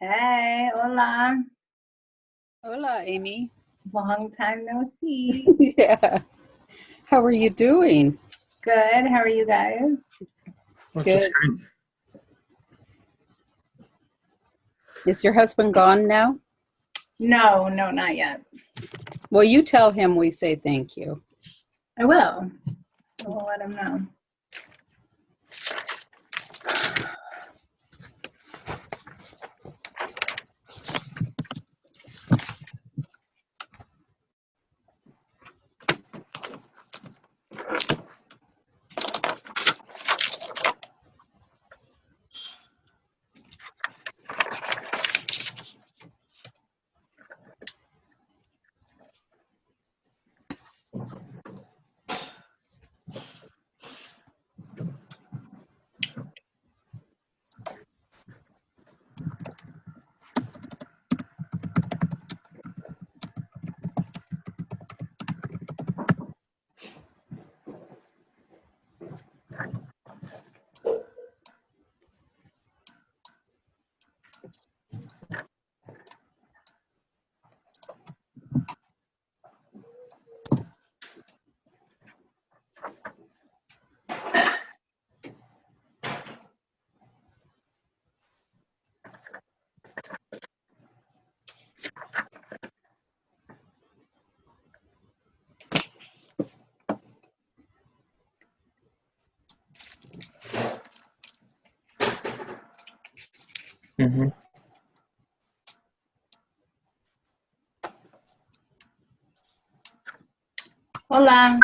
Hey, hola. Hola, Amy. Long time no see. Yeah. How are you doing? Good. How are you guys? That's just Good. great. Is your husband gone now? No, no, not yet. Well, you tell him we say thank you. I will. I'll let him know. Hmm. Hola.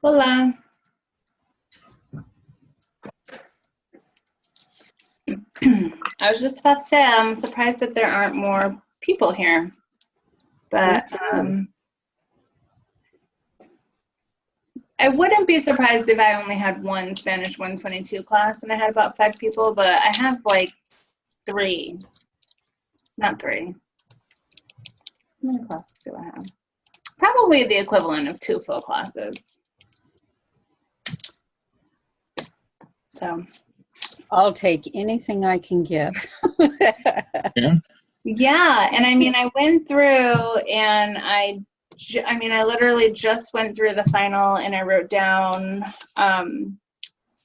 Hola. I was just about to say, I'm surprised that there aren't more people here. Me But too. I wouldn't be surprised if I only had one Spanish 122 class and I had about 5 people, but I have like 3. Not 3. How many classes do I have? Probably the equivalent of 2 full classes. So, I'll take anything I can get. Yeah. yeah, and I mean, I went through and I literally just went through the final and I wrote down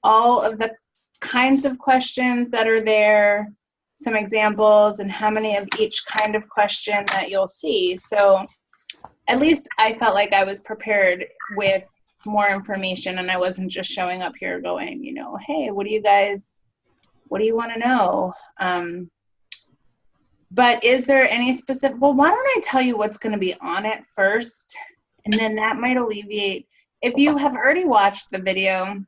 all of the kinds of questions that are there, some examples, and how many of each kind of question that you'll see. So at least I felt like I was prepared with more information and I wasn't just showing up here going, hey, what do you want to know? But is there any specific, well, why don't I tell you what's going to be on it first? And then that might alleviate, if you have already watched the video,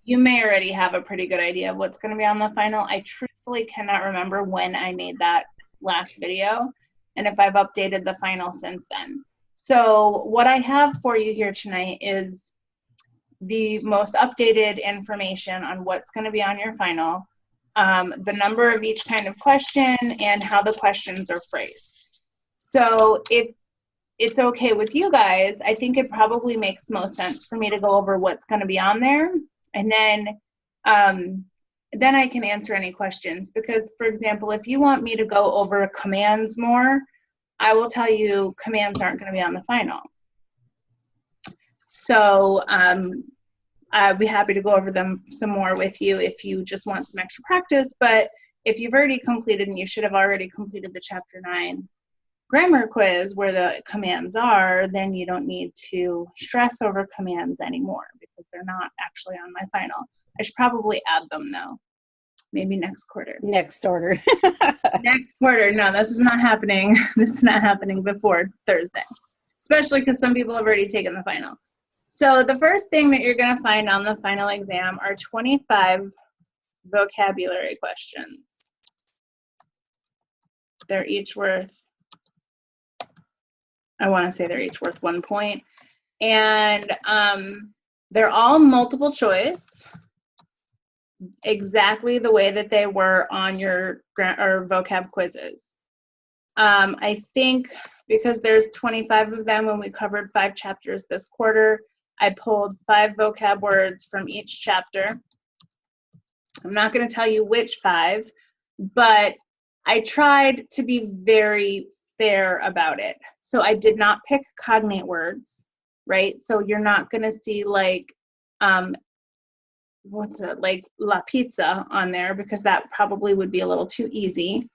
you may already have a pretty good idea of what's going to be on the final. I truthfully cannot remember when I made that last video and if I've updated the final since then. So what I have for you here tonight is the most updated information on what's going to be on your final, the number of each kind of question, and how the questions are phrased. So if it's okay with you guys, I think it probably makes most sense for me to go over what's going to be on there, and then I can answer any questions. Because, for example, if you want me to go over commands more, I will tell you commands aren't going to be on the final. So I'd be happy to go over them some more with you if you just want some extra practice. But if you've already completed, and you should have already completed the Chapter 9 grammar quiz where the commands are, then you don't need to stress over commands anymore because they're not actually on my final. I should probably add them though. Maybe next quarter. Next order. Next quarter. No, this is not happening. This is not happening before Thursday. especially because some people have already taken the final. So the first thing that you're going to find on the final exam are 25 vocabulary questions. They're each worth, I want to say they're each worth 1 point. And they're all multiple choice, exactly the way that they were on your vocab quizzes. I think because there's 25 of them and we covered 5 chapters this quarter, I pulled 5 vocab words from each chapter. I'm not going to tell you which 5, but I tried to be very fair about it. So I did not pick cognate words, right? So you're not going to see like, like la pizza on there, because that probably would be a little too easy.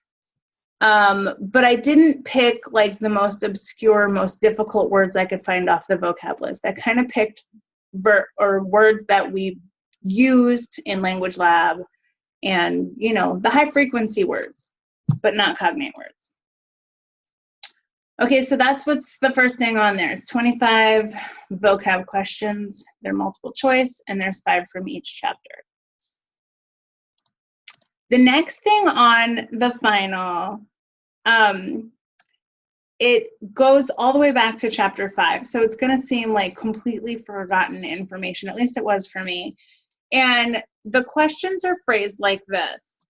But I didn't pick like the most obscure, most difficult words I could find off the vocab list. I kind of picked words that we used in Language Lab and, you know, the high frequency words, but not cognate words. Okay, so that's what's the first thing on there. It's 25 vocab questions. They're multiple choice, and there's 5 from each chapter. The next thing on the final, it goes all the way back to chapter 5. So it's going to seem like completely forgotten information. At least it was for me. And the questions are phrased like this.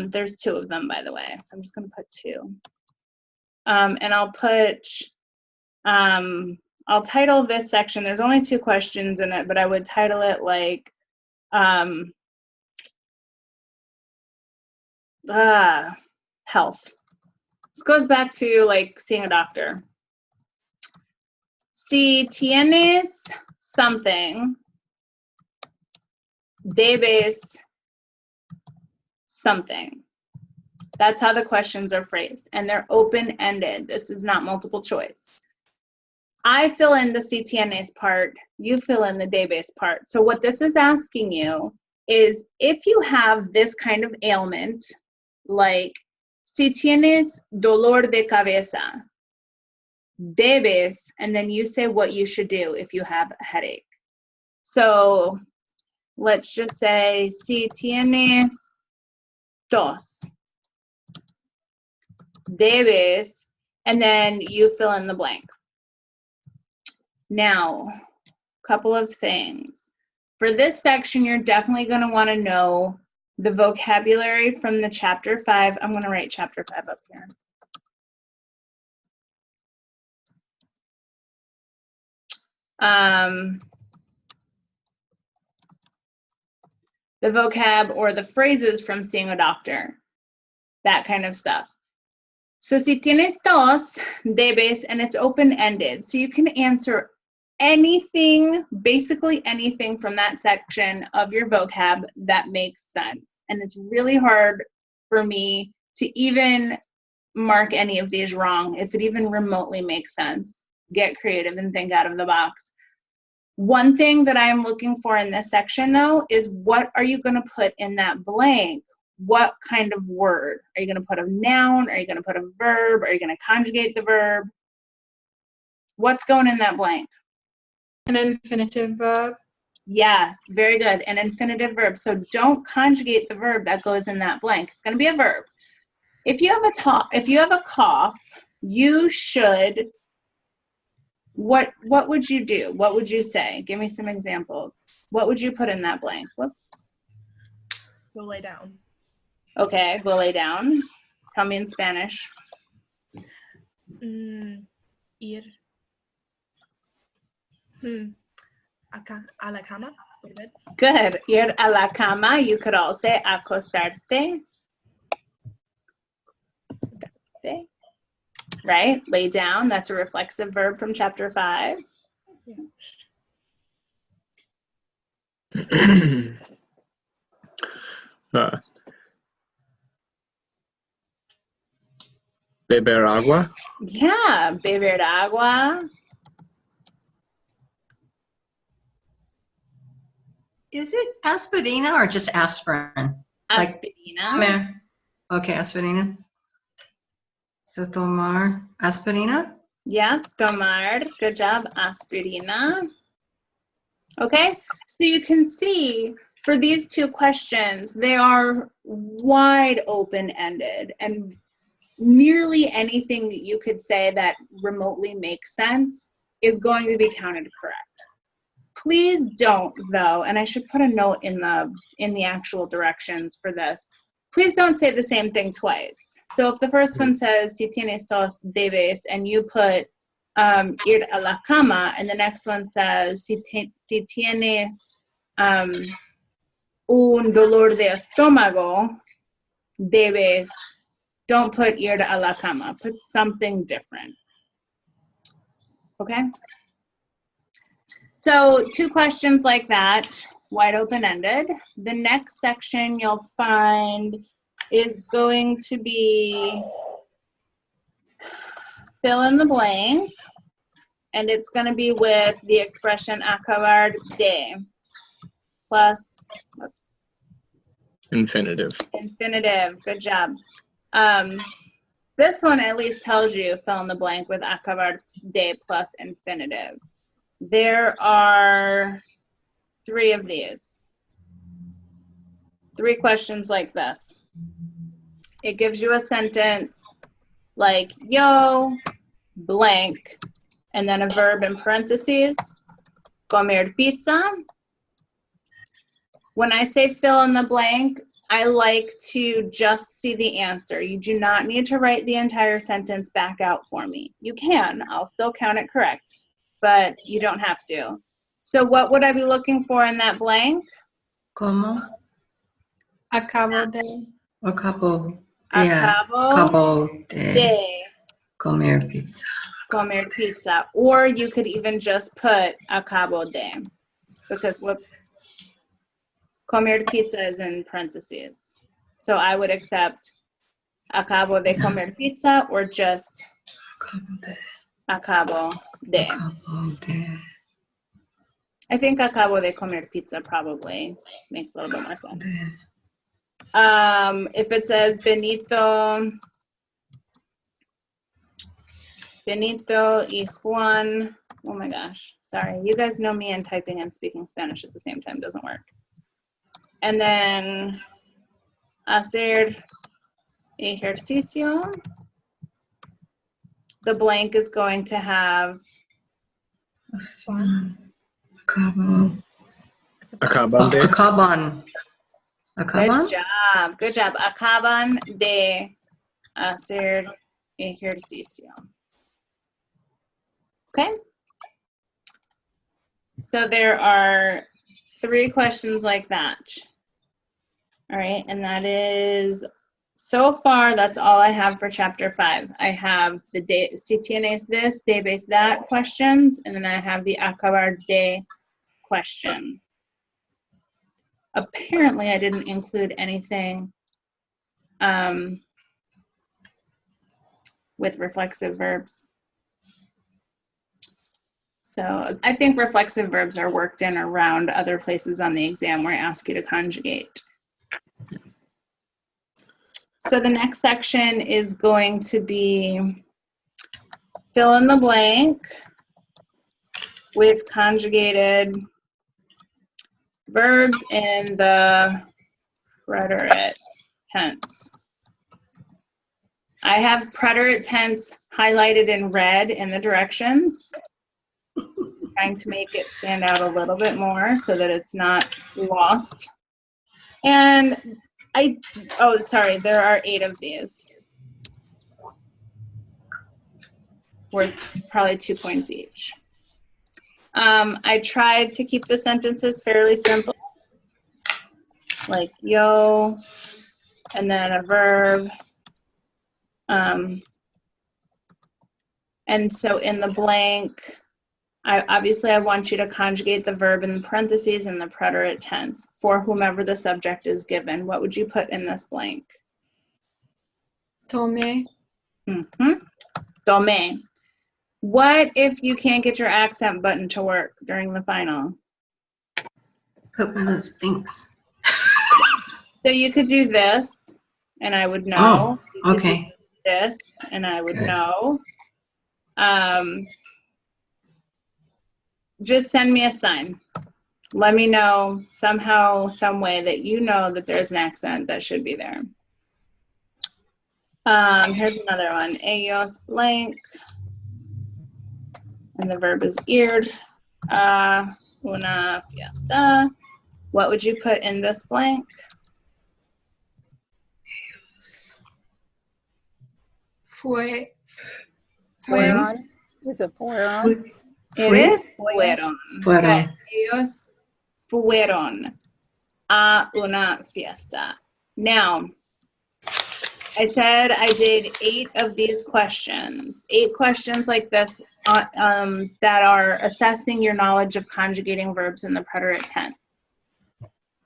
There's 2 of them, by the way. So I'm just going to put 2. And I'll put, I'll title this section. There's only 2 questions in it, but I would title it like, health. This goes back to like seeing a doctor. Si tienes something, debes something. That's how the questions are phrased, and they're open-ended. This is not multiple choice. I fill in the si tienes part, you fill in the debes part. So what this is asking you is if you have this kind of ailment, like si tienes dolor de cabeza, debes, and then you say what you should do if you have a headache. So let's just say si tienes tos, debes, and then you fill in the blank. Now, a couple of things. For this section, you're definitely going to want to know the vocabulary from the chapter 5. I'm going to write chapter 5 up here. The vocab or the phrases from seeing a doctor, that kind of stuff. So si tienes tos, debes, and it's open-ended. So you can answer anything, basically anything from that section of your vocab that makes sense. And it's really hard for me to even mark any of these wrong if it even remotely makes sense. Get creative and think out of the box. One thing that I'm looking for in this section, though, is what are you going to put in that blank? What kind of word? Are you going to put a noun? Are you going to put a verb? Are you going to conjugate the verb? What's going in that blank? An infinitive verb. Yes, very good. An infinitive verb. So don't conjugate the verb that goes in that blank. It's going to be a verb. If you have a cough, you should. What would you do? What would you say? Give me some examples. What would you put in that blank? Whoops. Go lay down. Okay, go lay down. Tell me in Spanish. Ir. Acá, a la cama. Good. Ir a la cama. You could all say acostarte. Right? Lay down. That's a reflexive verb from chapter 5. Beber agua. Yeah, beber agua. Is it aspirina or just aspirin? Aspirina. Okay, aspirina. So tomar aspirina? Yeah, tomar. Good job. Aspirina. Okay, so you can see for these two questions, they are wide open-ended, and nearly anything that you could say that remotely makes sense is going to be counted correct. Please don't, though, and I should put a note in the actual directions for this. Please don't say the same thing twice. So if the first one says si tienes tos debes and you put ir a la cama, and the next one says si tienes un dolor de estómago debes, don't put ir a la cama. Put something different. Okay? So 2 questions like that, wide open-ended. The next section you'll find is going to be fill in the blank, and it's going to be with the expression acabar de plus, whoops, Infinitive. infinitive. Good job. This one at least tells you fill in the blank with acabar de plus infinitive. There are 3 of these. 3 questions like this. It gives you a sentence like, yo, blank, and then a verb in parentheses, comer pizza. When I say fill in the blank, I like to just see the answer. You do not need to write the entire sentence back out for me. You can, I'll still count it correct, but you don't have to. So what would I be looking for in that blank? Como? Acabo de. Acabo. Yeah. Acabo Acabo de de comer pizza. comer pizza. Or you could even just put acabo de, because whoops, comer pizza is in parentheses. So I would accept acabo de comer pizza or just Acabo de. acabo de. Acabo de. I think acabo de comer pizza probably makes a little bit more sense. De. If it says Benito y Juan, oh my gosh, sorry. You guys know me, and typing and speaking Spanish at the same time doesn't work. And then hacer ejercicio. The blank is going to have Acabo. Acaban de. Acaban. good Acaban? job. Good job. Acaban de hacer ejercicio. Okay. So there are 3 questions like that. All right, and that is, so far, that's all I have for chapter 5. I have the si tienes this, debes that questions, and then I have the acabar de question. Apparently, I didn't include anything with reflexive verbs. So I think reflexive verbs are worked in around other places on the exam where I ask you to conjugate. So the next section is going to be fill in the blank with conjugated verbs in the preterite tense. I have preterite tense highlighted in red in the directions, trying to make it stand out a little bit more so that it's not lost. And oh, sorry, there are 8 of these. Worth probably 2 points each. I tried to keep the sentences fairly simple, like yo, and then a verb. And so in the blank, I want you to conjugate the verb in the parentheses in the preterite tense for whomever the subject is given. What would you put in this blank? Tome. Tome. What if you can't get your accent button to work during the final? Put one of those things. So you could do this, and I would know. Oh, okay. This, and I would Good. know. Just send me a sign. Let me know somehow, some way that you know that there's an accent that should be there. Here's another one. Ellos blank. And the verb is eared. Una fiesta. What would you put in this blank? Fue. Fueron? Is it fueron? It is fueron. Fueron. Good. Ellos fueron a una fiesta. Now, I said I did 8 of these questions. 8 questions like this that are assessing your knowledge of conjugating verbs in the preterite tense.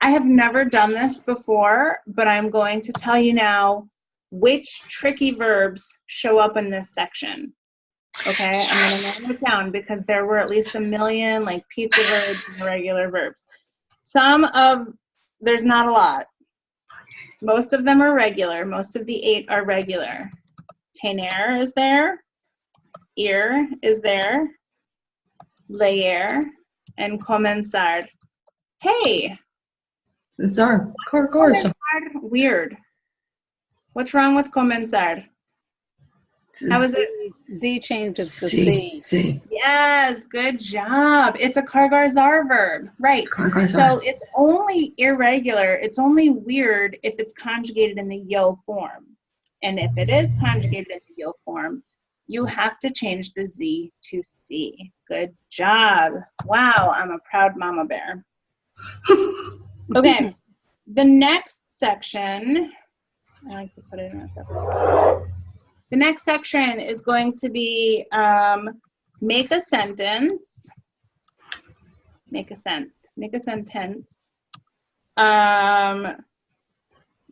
I have never done this before, but I'm going to tell you now which tricky verbs show up in this section. Okay, I'm going to narrow it down because there were at least a million like pizza verbs and irregular verbs. There's not a lot. Most of them are regular. Most of the 8 are regular. Tener is there. Ir is there. Leer and comenzar. Hey! It's our course. Weird. What's wrong with comenzar? How is it? Z changes to C. C. Yes, good job. It's a kargarzar verb. Right. So it's only irregular. It's only weird if it's conjugated in the yo form. And if it is conjugated in the yo form, you have to change the Z to C. Good job. Wow, I'm a proud mama bear. Okay, the next section, I like to put it in a separate. The next section is going to be make a sentence. Make a sentence.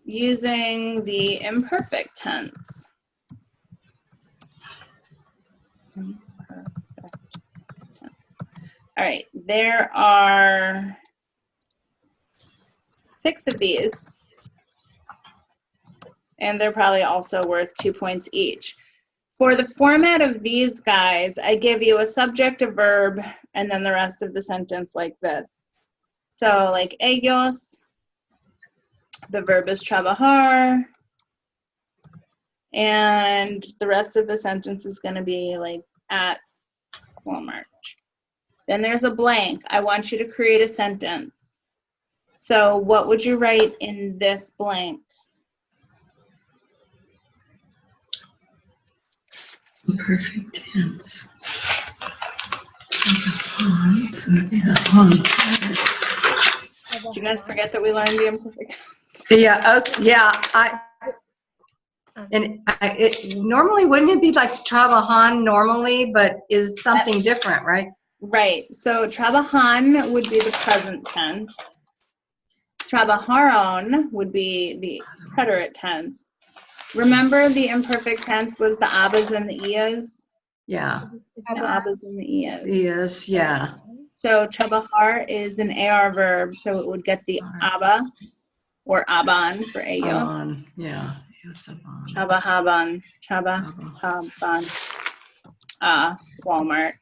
Using the imperfect tense. All right, there are 6 of these. And they're probably also worth 2 points each. For the format of these guys, I give you a subject, a verb, and then the rest of the sentence like this. So like ellos, the verb is trabajar, and the rest of the sentence is going to be like at Walmart. Then there's a blank. I want you to create a sentence. So what would you write in this blank? Perfect tense. Did you guys forget that we learned the imperfect? Yeah. It normally wouldn't it be like trabajan normally, but is it something different, right? Right. So trabajan would be the present tense. Trabajaron would be the preterite tense. Remember the imperfect tense was the abas and the ias? Yeah. The abas and the ias. Yes, yeah. So trabajar is an AR verb, so it would get the aba or aban for ellos. Yeah. Yes, aban. Trabajaban. Walmart.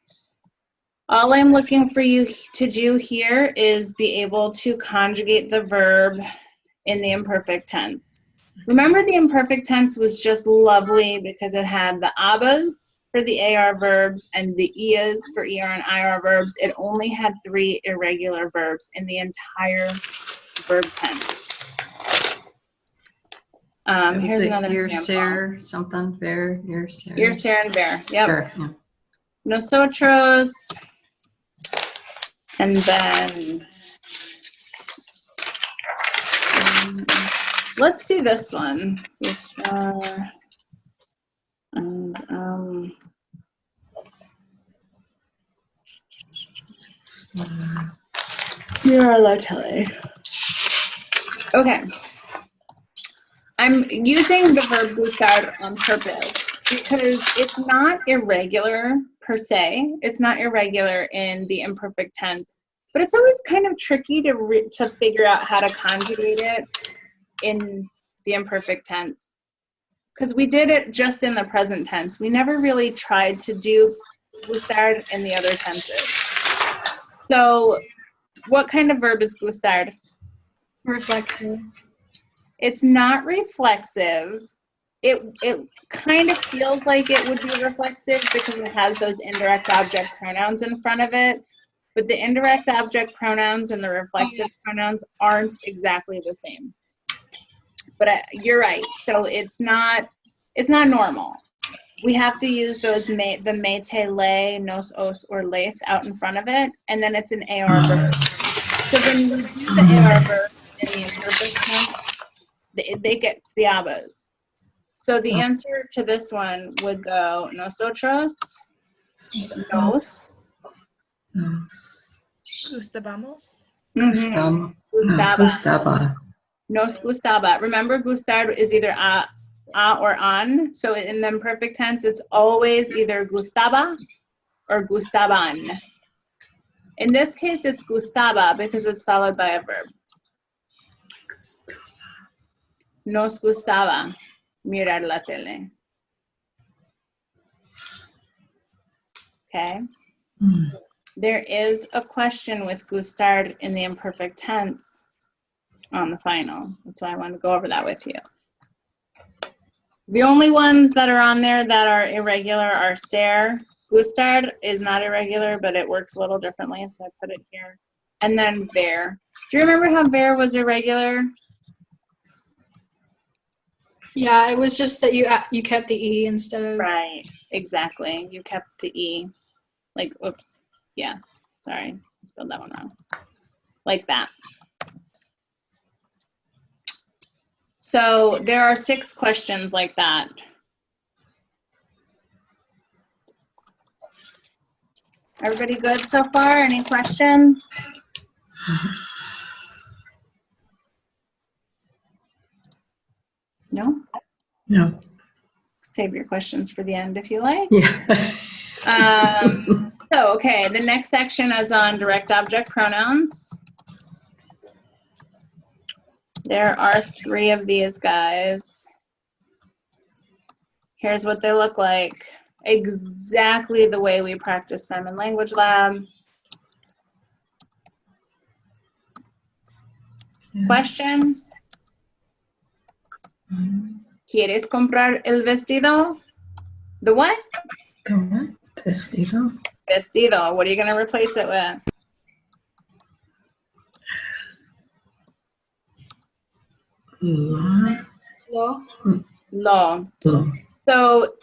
All I'm looking for you to do here is be able to conjugate the verb in the imperfect tense. Remember, the imperfect tense was just lovely because it had the abas for the AR verbs and the ias for ER and IR verbs. It only had 3 irregular verbs in the entire verb tense. Here's another example. Something, bear, Ir, ser, and bear. Yep. Bear, yeah. Nosotros. And then let's do this one. And You're la tele. Okay. I'm using the verb buscar on purpose because it's not irregular per se. It's not irregular in the imperfect tense, but it's always kind of tricky to figure out how to conjugate it in the imperfect tense. because we did it just in the present tense. We never really tried to do gustar in the other tenses. So what kind of verb is gustar? Reflexive. It's not reflexive. It kind of feels like it would be reflexive because it has those indirect object pronouns in front of it. But the indirect object pronouns and the reflexive pronouns aren't exactly the same. But you're right. So it's not normal. We have to use those the mete, le, nos, os, or les out in front of it, and then it's an AR verb. So when we do the AR verb in the imperfect tense, they get the abas. So the answer to this one would go nosotros, nos, Gustábamos. Gustaba. Nos gustaba. Remember, gustar is either a or an. So in the imperfect tense, it's always either gustaba or gustaban. In this case, it's gustaba because it's followed by a verb. Nos gustaba mirar la tele. Okay. There is a question with gustar in the imperfect tense on the final. That's why I wanted to go over that with you. The only ones that are on there that are irregular are ser. Gustar is not irregular, but it works a little differently, so I put it here. And then ver. Do you remember how ver was irregular? Yeah, it was just that you kept the E instead of. Right, exactly. You kept the E. Like, oops. Yeah, sorry. I spelled that one wrong. Like that. So there are 6 questions like that. Everybody good so far? Any questions? No? No. Save your questions for the end if you like. Yeah. So, okay, the next section is on direct object pronouns. There are 3 of these guys. Here's what they look like. Exactly the way we practiced them in Language Lab. Question. ¿Quieres comprar el vestido? The what? The what? Vestido. Vestido. What are you going to replace it with? Lo. Lo. Lo. So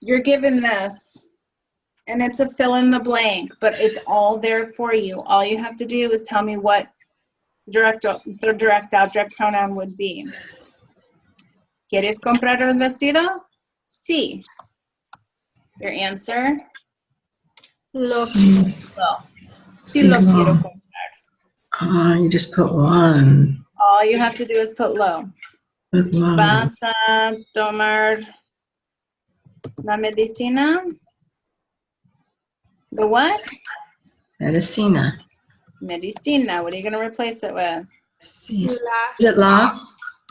you're given this, and it's a fill in the blank, but it's all there for you. All you have to do is tell me what the direct object pronoun would be. ¿Quieres comprar el vestido? Sí. Your answer? Lo. Lo. Sí lo quiero comprar. You just put one. All you have to do is put lo. Put one. ¿Vas a tomar la medicina? The what? Medicina. Medicina. What are you going to replace it with? Sí. La. Is it la?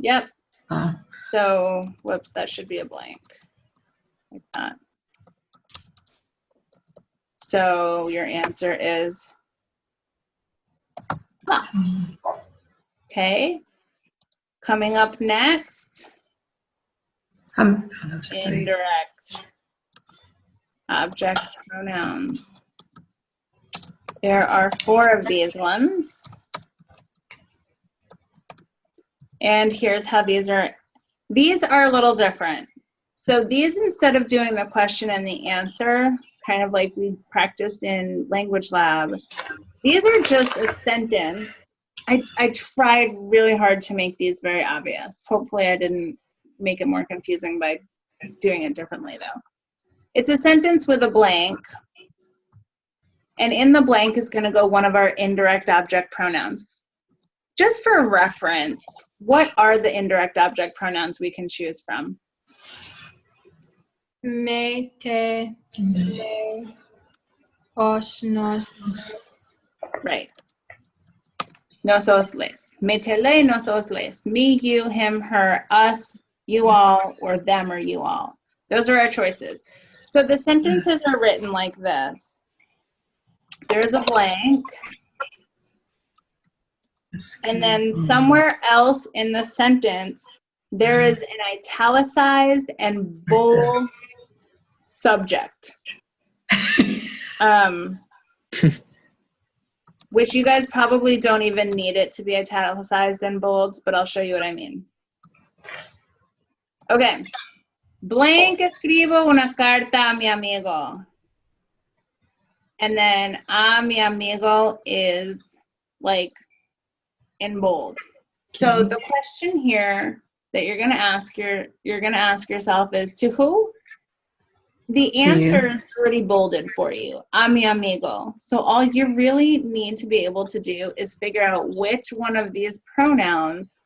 Yep. La. So, whoops, that should be a blank. Like that. So, your answer is la. Okay. Coming up next, That's 3. indirect object pronouns. There are 4 of these ones. And here's how these are a little different. So these, instead of doing the question and the answer, kind of like we practiced in Language Lab, these are just a sentence. I tried really hard to make these very obvious. Hopefully I didn't make it more confusing by doing it differently though. It's a sentence with a blank, and in the blank is going to go one of our indirect object pronouns. Just for reference, what are the indirect object pronouns we can choose from? Me, te, le, os, nos. Right. Nosotros les. Me, te, le, nosotros les. Me, you, him, her, us, you all, or them or you all. Those are our choices. So the sentences are written like this. There's a blank. And then somewhere else in the sentence, there is an italicized and bold subject. Which you guys probably don't even need it to be italicized and bold, but I'll show you what I mean. Okay. Blank escribo una carta a mi amigo. And then a mi amigo is like in bold. So the question here that you're gonna ask yourself is to who? The answer is already bolded for you, a mi amigo. So all you really need to be able to do is figure out which one of these pronouns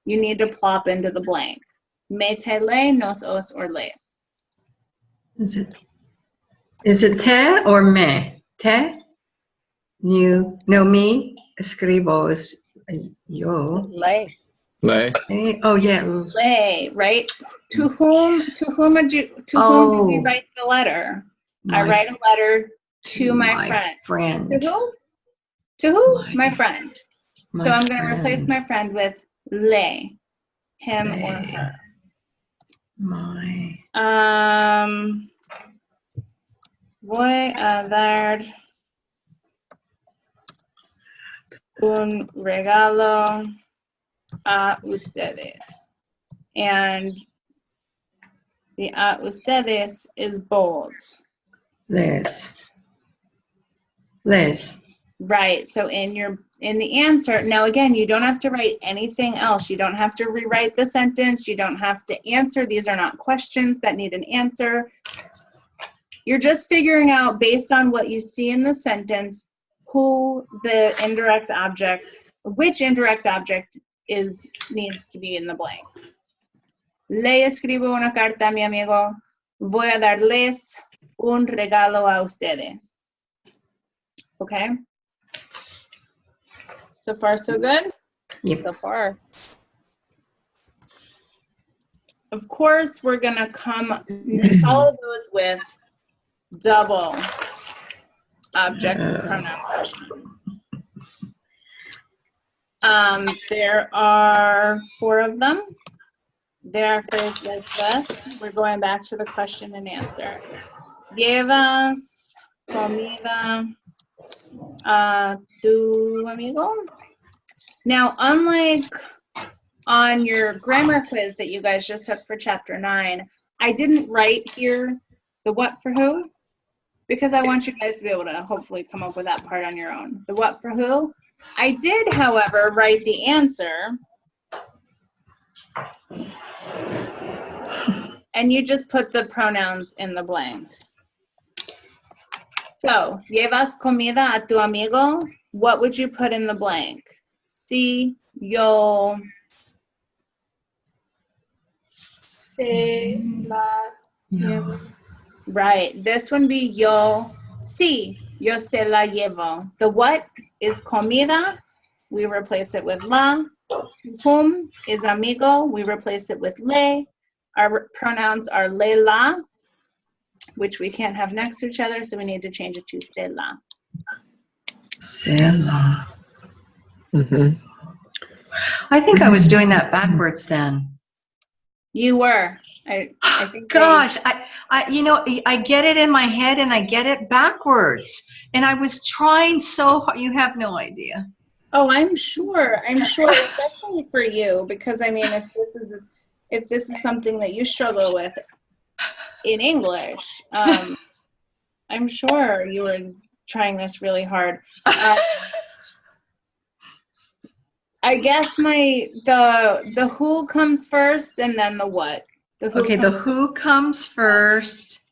you need to plop into the blank. Me, te, le, nos, os, or les. Is it te or me? Te? You, no, me, escribo is yo. Lay. Lay. Oh, yeah. Le, right? To whom do we write the letter? I write a letter to my friend. To who? To who? My friend. So I'm going to replace my friend with le, him or her. Voy a dar un regalo a ustedes. And the a ustedes is bold. Les. Right. So in the answer, now again, you don't have to write anything else. You don't have to rewrite the sentence. You don't have to answer. These are not questions that need an answer. You're just figuring out, based on what you see in the sentence, who the indirect object, which indirect object needs to be in the blank. Le escribo una carta a mi amigo. Voy a darles un regalo a ustedes. Okay? So far, so good? Yep. So far. Of course, we're going to follow those with double object pronoun question. There are 4 of them. They are phrased like this. We're going back to the question and answer. Llevas comida a tu amigo? Now, unlike on your grammar quiz that you guys just took for chapter 9, I didn't write here the what for who, because I want you guys to be able to hopefully come up with that part on your own. The what for who. I did, however, write the answer. And you just put the pronouns in the blank. So, llevas comida a tu amigo? What would you put in the blank? Si, yo. Se la llevo. Right. This one be yo. Si, yo se la llevo. The what is comida. We replace it with la. To whom is amigo. We replace it with le. Our pronouns are le, la, which we can't have next to each other, so we need to change it to se la. Se la. Mm-hmm. I think I was doing that backwards then. You were. I think. Gosh, I get it in my head and I get it backwards. And I was trying so hard. You have no idea. Oh, I'm sure, especially for you, because I mean, if this is something that you struggle with in English, I'm sure you were trying this really hard. I guess the who comes first and then the what. The who comes first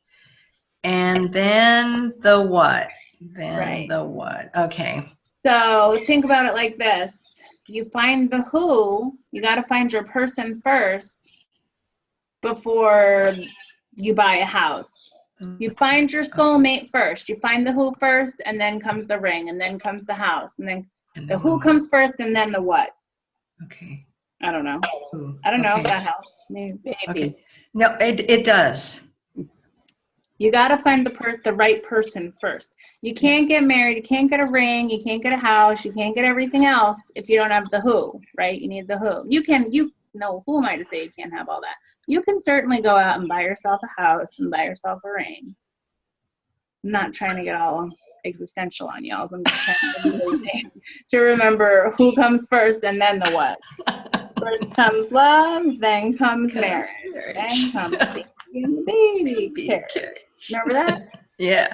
and then the what. Right. The what. Okay. So think about it like this. You find the who, you got to find your person first before you buy a house. You find your soulmate first. You find the who first, and then comes the ring, and then comes the house, and then the who comes first, and then the what. Okay. I don't know. Who? I don't know if Okay. that helps. Maybe. Maybe. Okay. No, it does. You got to find the right person first. You can't get married. You can't get a ring. You can't get a house. You can't get everything else if you don't have the who, right? You need the who. Who am I to say you can't have all that? You can certainly go out and buy yourself a house and buy yourself a ring. I'm not trying to get all existential on y'all. I'm just trying to remember who comes first and then the what. First comes love, then comes marriage, then comes the baby carriage. Remember that? Yeah.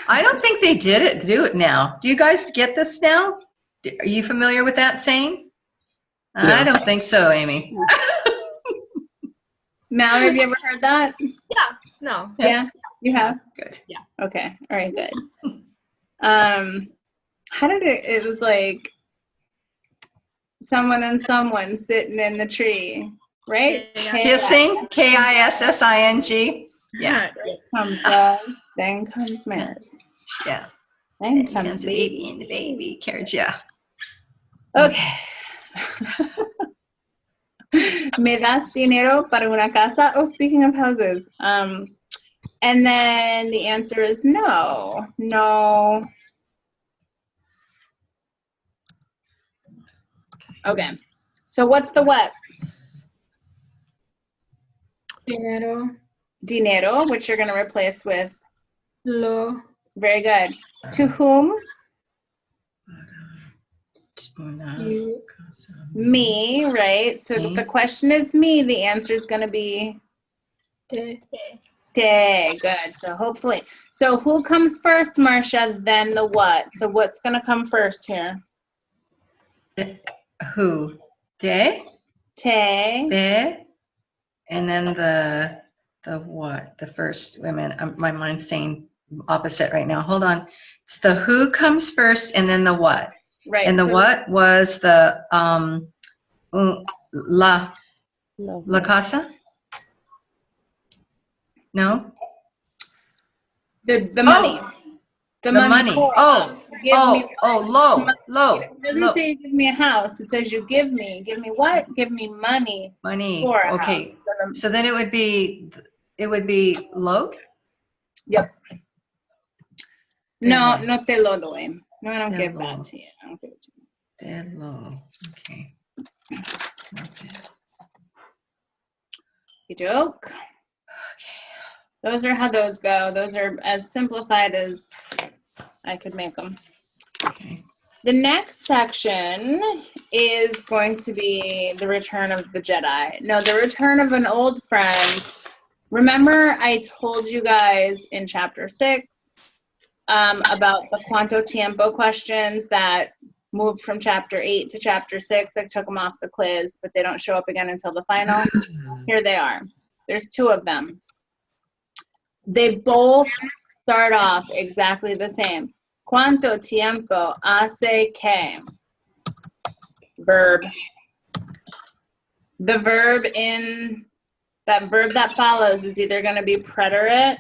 I don't think they do it now. Do you guys get this now? Are you familiar with that saying? No. I don't think so, Amy. Mallory, have you ever heard that? No. Yeah, you have? Good. Okay, all right, good. How did it was like someone and someone sitting in the tree, right? Kissing, Kising. Yeah. Comes love, then comes marriage, Yeah. then Comes comes the baby in the baby carriage. Yeah. Okay. ¿Me das dinero para una casa? Oh, speaking of houses. And then the answer is no. No. Okay. So what's the what? Dinero. Dinero, which you're going to replace with. Lo. Very good. To whom? You. Me, right? So Me. if the question is me, the answer is going to be Te. te. Good. So hopefully. So who comes first, Marcia, then the what? So what's going to come first here? Who? De? Te. De? And then the what? The first women. My mind's saying opposite right now. Hold on. It's the who comes first and then the what. Right. And the so what was the la casa? No? The money. The money. Give me low. It doesn't say you give me a house. It says you give me. Give me what? Give me money Money. for a Okay. house. So then it would be low? Yep. No, no te lo doy. No, I don't Te give lo. that to you. I don't give it to you. Dead low. Okay. You joke. Those are how those go. Those are as simplified as I could make them. Okay. The next section is going to be the return of the Jedi. No, the return of an old friend. Remember I told you guys in chapter 6 about the Quanto Tiempo questions that moved from chapter 8 to chapter 6. I took them off the quiz, but they don't show up again until the final. Here they are. There's 2 of them. They both start off exactly the same. ¿Cuánto tiempo hace que? Verb. The verb that follows is either going to be preterite.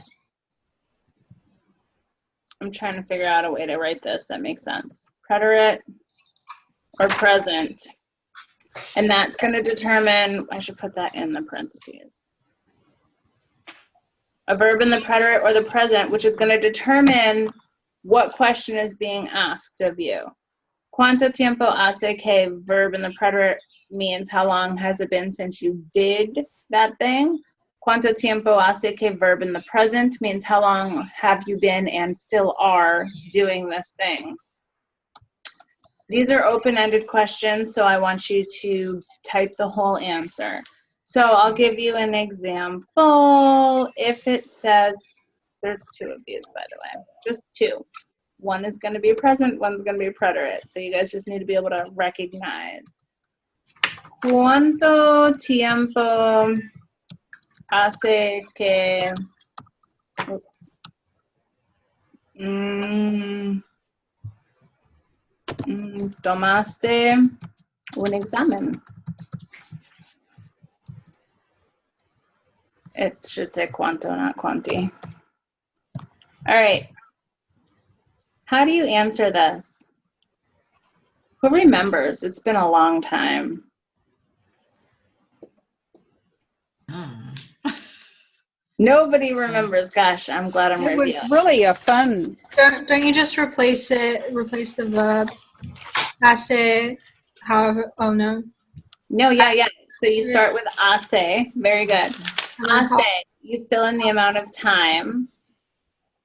I'm trying to figure out a way to write this that makes sense. Preterite or present. And that's going to determine, I should put that in the parentheses. A verb in the preterite or the present, which is going to determine what question is being asked of you. ¿Cuánto tiempo hace que? Verb in the preterite means how long has it been since you did that thing. ¿Cuánto tiempo hace que? Verb in the present means how long have you been and still are doing this thing. These are open-ended questions, so I want you to type the whole answer. So I'll give you an example. If it says, there's 2 of these, by the way, just 2. One is going to be present, one's going to be preterite. So you guys just need to be able to recognize. ¿Cuánto tiempo hace que tomaste un examen? It should say cuánto, not quanti. All right. How do you answer this? Who remembers? It's been a long time. Nobody remembers. Gosh, I'm glad I'm It with was you. really a fun. Don't you just replace the verb? Hace, however, oh no. No, yeah. So you start with ase. Very good. And then Ase, you fill in the amount of time.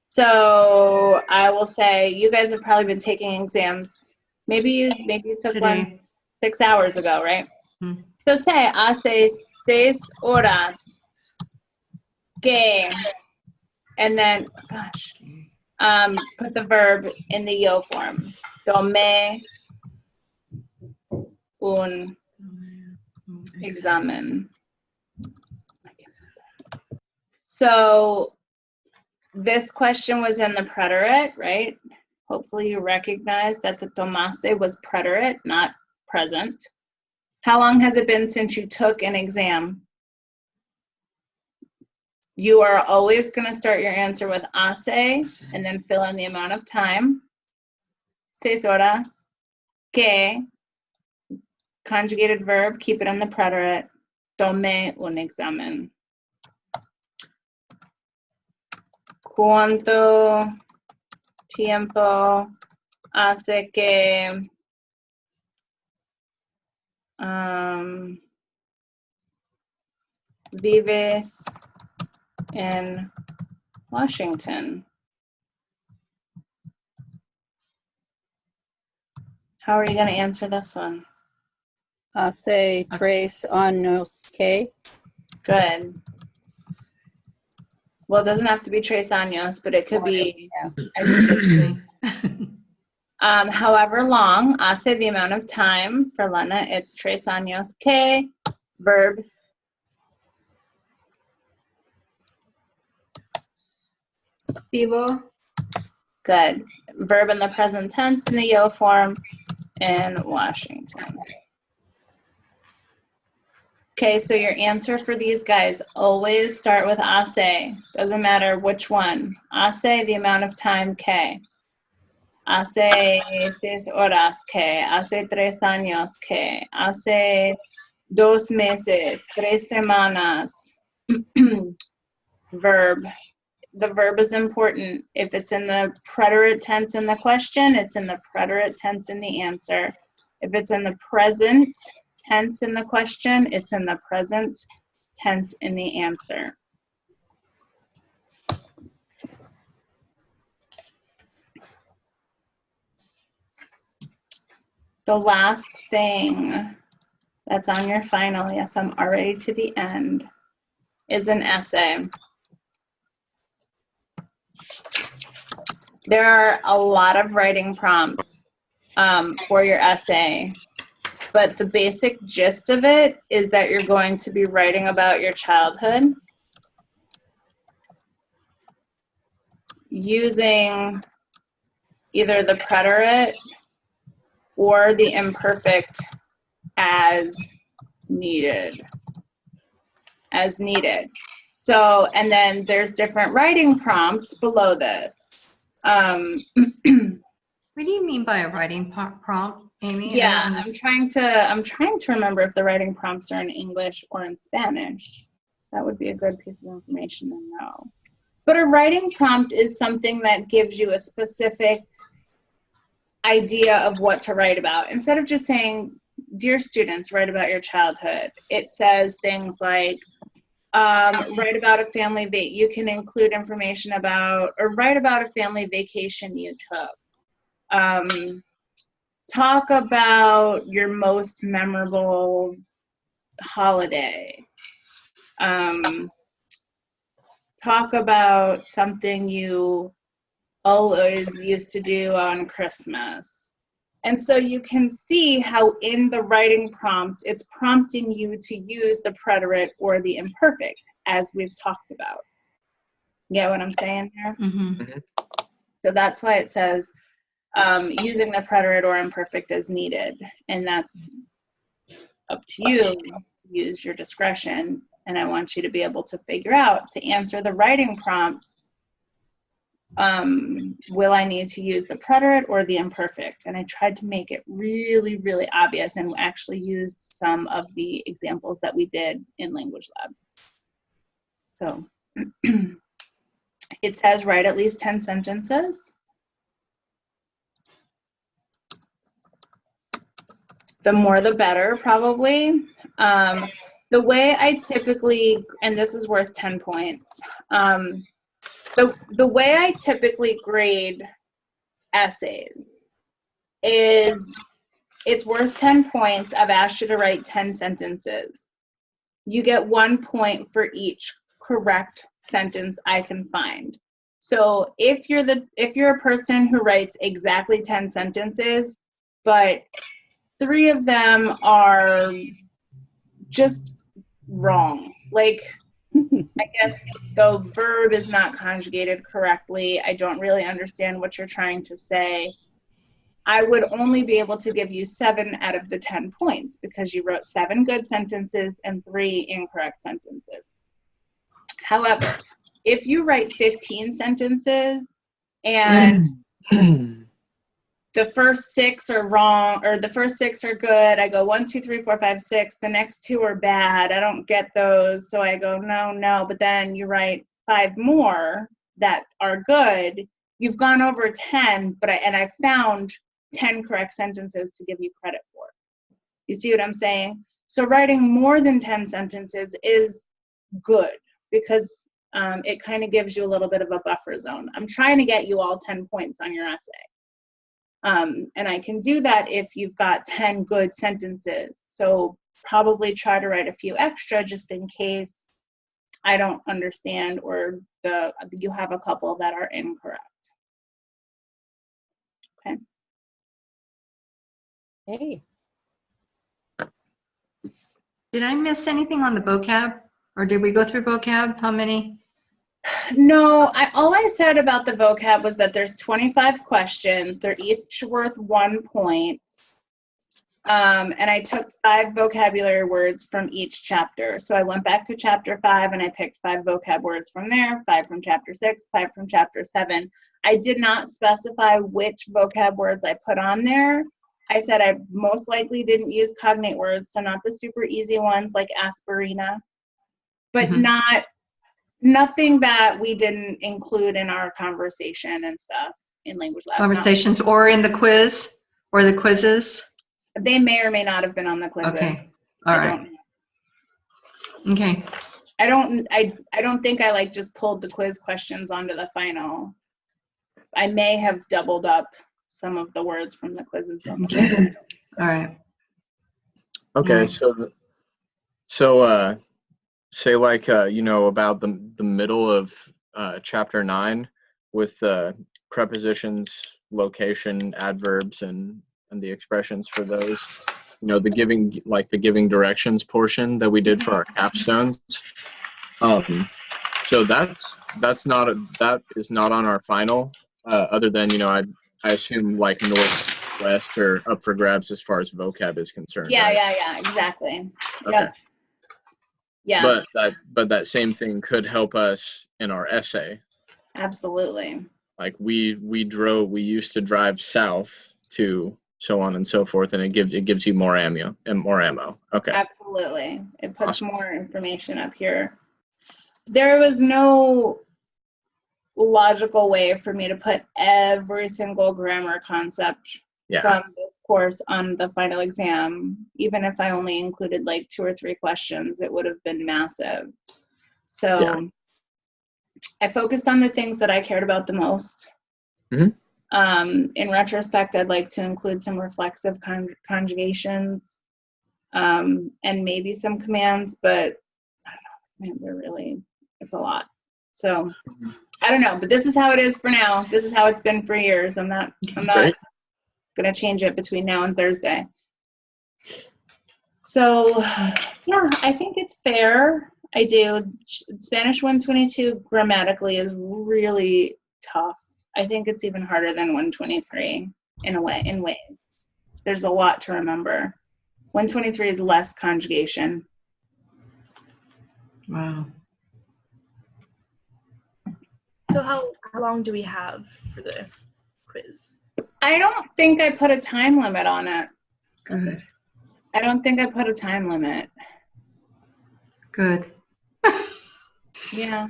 So I will say you guys have probably been taking exams. Maybe you took one Today. 6 hours ago, right? Hmm. So say hace 6 horas que, and then put the verb in the yo form. Tomé un examen. So this question was in the preterite, right? Hopefully you recognize that the tomaste was preterite, not present. How long has it been since you took an exam? You are always going to start your answer with hace and then fill in the amount of time. 6 horas. Que, conjugated verb, keep it in the preterite. Tomé un examen. ¿Cuánto tiempo hace que vives in Washington? How are you going to answer this one? Hace 3 años que. Good. Well, it doesn't have to be 3 años, but it could be. However long, hace the amount of time. For Lena, it's 3 años que. Verb. vivo. Good. Verb in the present tense in the yo form in Washington. Okay, so your answer for these guys, always start with hace. Doesn't matter which one. Hace, the amount of time, que. Hace 6 horas, que. Hace 3 años, que. Hace 2 meses, 3 semanas. Verb. The verb is important. If it's in the preterite tense in the question, it's in the preterite tense in the answer. If it's in the present tense in the question, it's in the present tense in the answer. The last thing that's on your final, yes, I'm already to the end, is an essay. There are a lot of writing prompts for your essay, but the basic gist of it is that you're going to be writing about your childhood using either the preterite or the imperfect as needed. As needed. So, and then there's different writing prompts below this. What do you mean by a writing prompt, Amy? Yeah, I'm trying to remember if the writing prompts are in English or in Spanish. That would be a good piece of information to know. But a writing prompt is something that gives you a specific idea of what to write about. Instead of just saying, dear students, write about your childhood, it says things like, write about a family you can include information about, or write about a family vacation you took. Talk about your most memorable holiday. Talk about something you always used to do on Christmas. And so you can see how in the writing prompt, it's prompting you to use the preterite or the imperfect, as we've talked about. You get what I'm saying here? Mm-hmm. So that's why it says using the preterite or imperfect as needed. And that's up to you. Use your discretion. And I want you to be able to figure out, to answer the writing prompts, will I need to use the preterite or the imperfect? And I tried to make it really, really obvious and actually used some of the examples that we did in Language Lab. So It says write at least 10 sentences. The more the better, probably. The way I typically, and this is worth 10 points, the way I typically grade essays is it's worth 10 points. I've asked you to write 10 sentences. You get 1 point for each correct sentence I can find. So if you're a person who writes exactly 10 sentences, but 3 of them are just wrong, like I guess the verb is not conjugated correctly, I don't really understand what you're trying to say, I would only be able to give you 7 out of the 10 points because you wrote 7 good sentences and 3 incorrect sentences. However, if you write 15 sentences and the first 6 are wrong, or the first 6 are good, I go 1, 2, 3, 4, 5, 6, the next 2 are bad, I don't get those, so I go no, but then you write 5 more that are good, you've gone over 10, and I found 10 correct sentences to give you credit for. You see what I'm saying? So writing more than 10 sentences is good because it kind of gives you a little bit of a buffer zone. I'm trying to get you all 10 points on your essay. And I can do that if you've got 10 good sentences. So probably try to write a few extra just in case I don't understand or you have a couple that are incorrect. Okay. Hey. Did I miss anything on the vocab? Or did we go through vocab? How many? No, all I said about the vocab was that there's 25 questions. They're each worth 1 point. And I took 5 vocabulary words from each chapter. So I went back to chapter 5 and I picked 5 vocab words from there, 5 from chapter 6, 5 from chapter 7. I did not specify which vocab words I put on there. I said I most likely didn't use cognate words, so not the super easy ones like aspirina, but nothing that we didn't include in our conversation and stuff in language lab. Conversations or in the quiz or the quizzes? They may or may not have been on the quizzes. Okay. All right. Okay. I don't think I just pulled the quiz questions onto the final. I may have doubled up some of the words from the quizzes. Okay. All right. Okay, Mm. so say about the middle of chapter 9 with prepositions, location, adverbs, and the expressions for those. The giving directions portion that we did for our capstones. So that is not on our final. Other than I assume northwest or up for grabs as far as vocab is concerned. Yeah, right? yeah, exactly. Okay. Yep. Yeah. But that same thing could help us in our essay. Absolutely. We used to drive south to so on and so forth, and it gives you more ammo. Okay. Absolutely. It puts Awesome. more information up here. There was no logical way for me to put every single grammar concept from this course on the final exam. Even if I only included 2 or 3 questions, it would have been massive. So I focused on the things that I cared about the most. Mm-hmm. In retrospect, I'd like to include some reflexive conjugations and maybe some commands, but I don't know, commands are really, it's a lot. So I don't know, but this is how it is for now. This is how it's been for years. I'm not going to change it between now and Thursday. So yeah, I think it's fair. I do. Spanish 122 grammatically is really tough. I think it's even harder than 123 in ways. There's a lot to remember. 123 is less conjugation. Wow. So how long do we have for the quiz? I don't think I put a time limit on it. Good. I don't think I put a time limit. Good. Yeah.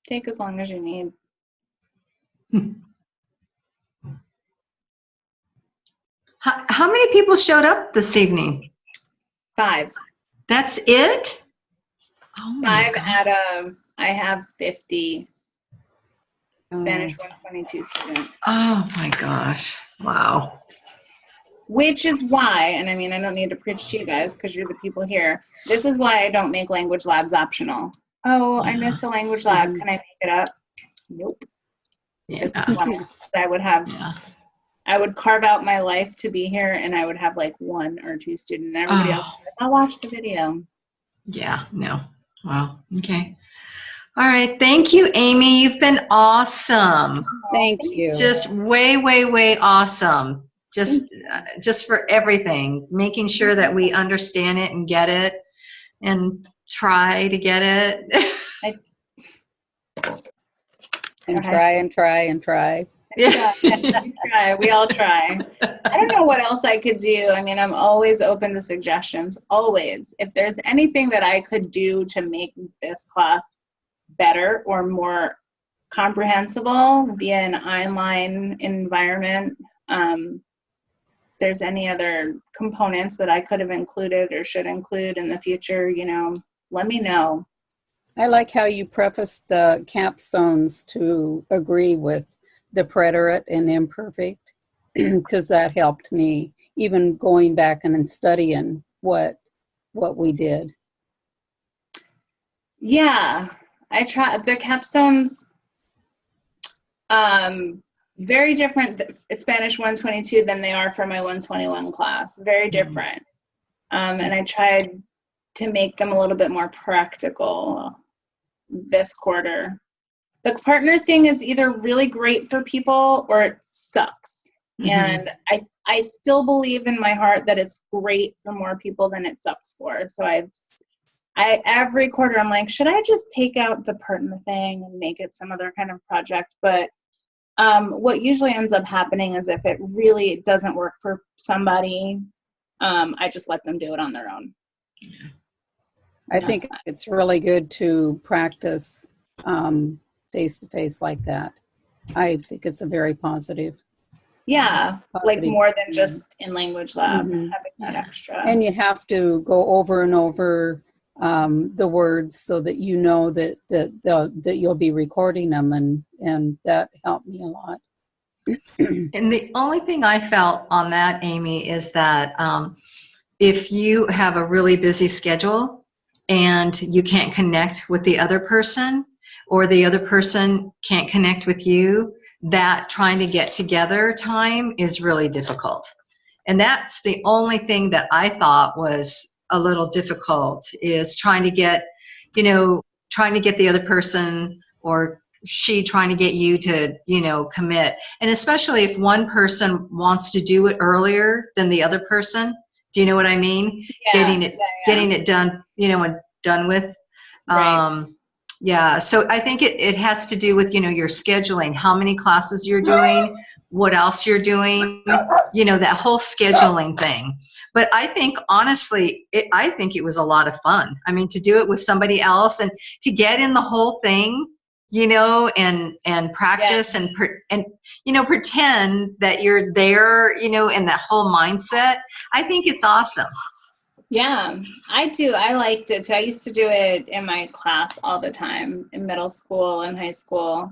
Take as long as you need. How many people showed up this evening? 5. That's it? Oh my 5 God. out of, I have 50 Spanish Oh. 122 students. Oh my gosh. Wow. Which is why, and I mean, I don't need to preach to you guys because you're the people here. This is why I don't make language labs optional. Oh, I missed a language lab. Mhm. Can I make it up? Nope. Yeah. This is why I would have, Yeah. I would carve out my life to be here, and I would have like 1 or 2 students. And everybody else, Oh. would be like, I'll watch the video. Yeah. No. Wow. Okay. All right. Thank you, Amy. You've been awesome. Thank you. Just way, way, way awesome. Just for everything, making sure that we understand it and get it and try to get it. And try and try and try. Yeah. We try. We all try. I don't know what else I could do. I mean, I'm always open to suggestions. Always. If there's anything that I could do to make this class better or more comprehensible via an online environment, there's any other components that I could have included or should include in the future, you know, let me know. I like how you prefaced the capstones to agree with the preterite and imperfect, because that helped me even going back and studying what we did. Yeah, I tried. The capstones, very different Spanish 122 than they are for my 121 class. Very different. And I tried to make them a little bit more practical this quarter. The partner thing is either really great for people or it sucks. And I still believe in my heart that it's great for more people than it sucks for. So every quarter I'm like, should I just take out the partner thing and make it some other kind of project? But what usually ends up happening is if it really doesn't work for somebody, I just let them do it on their own. I think it's really good to practice face-to-face like that. I think it's a very positive. Yeah, like Positive. more than just in language lab, Mhm. having that extra. And you have to go over and over the words so that you know that you'll be recording them, and that helped me a lot. And the only thing I felt on that, Amy, is that if you have a really busy schedule and you can't connect with the other person, or the other person can't connect with you, that trying to get together time is really difficult. And that's the only thing that I thought was a little difficult, is trying to get the other person, or she trying to get you to, commit. And especially if one person wants to do it earlier than the other person. Do you know what I mean? Yeah, Getting it done, and done with. Right. Yeah, so I think it has to do with, your scheduling, how many classes you're doing, what else you're doing, that whole scheduling thing. But I think, honestly, I think it was a lot of fun. I mean, to do it with somebody else and to get in the whole thing, and practice and pretend that you're there, in that whole mindset. I think it's awesome. Yeah, I do. I liked it too. I used to do it in my class all the time in middle school and high school.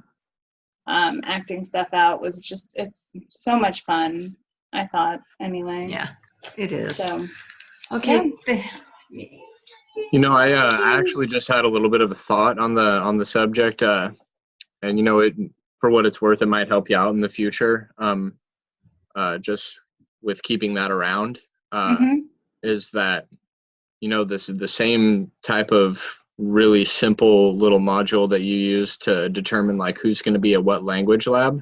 Acting stuff out was it's so much fun, I thought, anyway. Yeah, it is. So, okay. I actually just had a little bit of a thought on the subject, and it, for what it's worth, it might help you out in the future. Just with keeping that around, is that the same type of really simple little module that you use to determine like who's going to be at what language lab.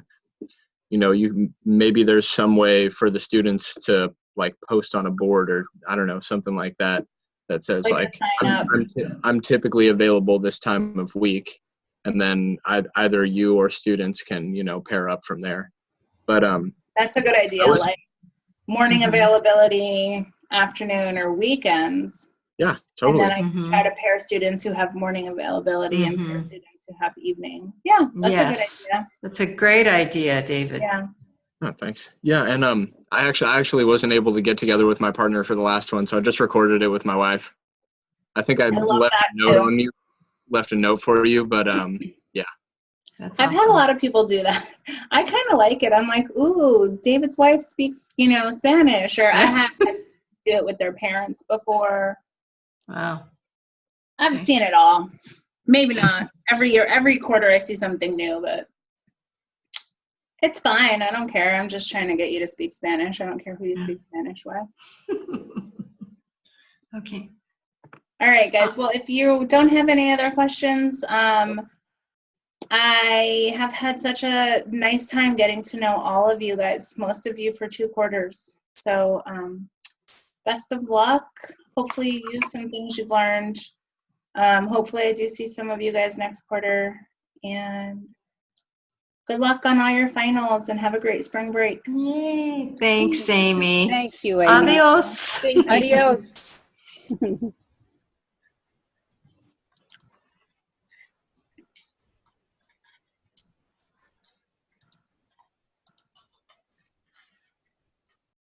Maybe there's some way for the students to like post on a board, or I don't know, something like that says like I'm typically available this time of week, and then either you or students can pair up from there. But that's a good idea. Like morning availability, afternoon or weekends. Yeah, And totally. then I Mhm. try to pair students who have morning availability and pair Mhm. students who have evening. Yeah, that's Yes, a good idea. that's a great idea, David. Yeah. Oh, thanks. Yeah, and I actually wasn't able to get together with my partner for the last one, so I just recorded it with my wife. I think I love left that a note too. on you, left a note for you, but yeah. That's I've had a awesome. lot of people do that. I kind of like it. I'm like, ooh, David's wife speaks, Spanish, or I have had to do it with their parents before. Wow. I've Okay. seen it all. Maybe not every year, every quarter I see something new, but it's fine. I don't care. I'm just trying to get you to speak Spanish. I don't care who you speak Spanish with. Okay. All right, guys. Well, if you don't have any other questions, I have had such a nice time getting to know all of you guys, most of you for 2 quarters. So best of luck. Hopefully you use some things you've learned. Hopefully I do see some of you guys next quarter. And good luck on all your finals and have a great spring break. Yay. Thanks, Amy. Thank you, Amy. Adios. Thank you. Adios.